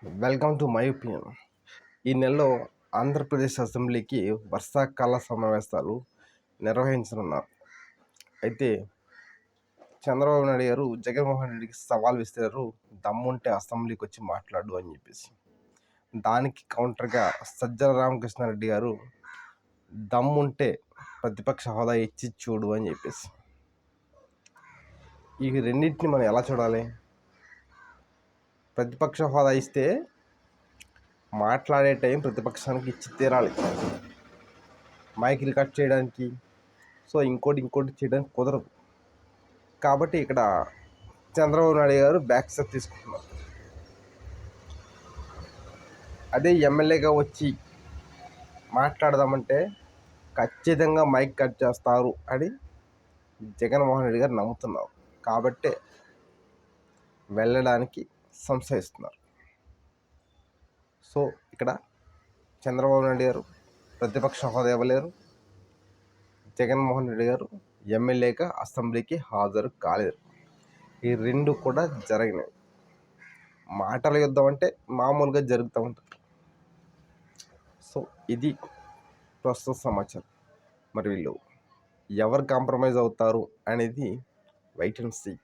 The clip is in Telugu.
Welcome to my opinion. ఈ నెలలో ఆంధ్రప్రదేశ్ అసెంబ్లీకి వర్షాకాల సమావేశాలు నిర్వహించనున్నారు. అయితే చంద్రబాబు నాయుడు గారు జగన్మోహన్ రెడ్డికి సవాల్ విసిరారు, దమ్ముంటే అసెంబ్లీకి వచ్చి మాట్లాడు అని చెప్పేసి. దానికి కౌంటర్గా సజ్జల రామకృష్ణారెడ్డి గారు దమ్ముంటే ప్రతిపక్ష హోదా ఇచ్చి చూడు అని చెప్పేసి. ఈ రెండింటిని మనం ఎలా చూడాలి? ప్రతిపక్ష హోదా ఇస్తే మాట్లాడే టైం ప్రతిపక్షానికి ఇచ్చి తీరాలి. మైకులు కట్ చేయడానికి ఇంకోటి చేయడానికి కుదరదు. కాబట్టి ఇక్కడ చంద్రబాబు నాయుడు గారు బ్యాక్ స్టెప్ తీసుకుంటున్నారు. అదే ఎమ్మెల్యేగా వచ్చి మాట్లాడదామంటే ఖచ్చితంగా మైక్ కట్ చేస్తారు అని జగన్మోహన్ రెడ్డి గారు నమ్ముతున్నారు. కాబట్టే వెళ్ళడానికి సంశయిస్తున్నారు. సో ఇక్కడ చంద్రబాబు నాయుడు గారు ప్రతిపక్ష హోదా ఇవ్వలేరు, జగన్మోహన్ రెడ్డి గారు ఎమ్మెల్యేగా అసెంబ్లీకి హాజరు కాలేరు. ఈ రెండు కూడా జరిగినాయి. మాటల యుద్ధం అంటే మామూలుగా జరుగుతూ ఉంటుంది. సో ఇది ప్రస్తుత సమాచారం. మరి వీళ్ళు ఎవరు కాంప్రమైజ్ అవుతారు అనేది వెయిట్ అండ్ సీ.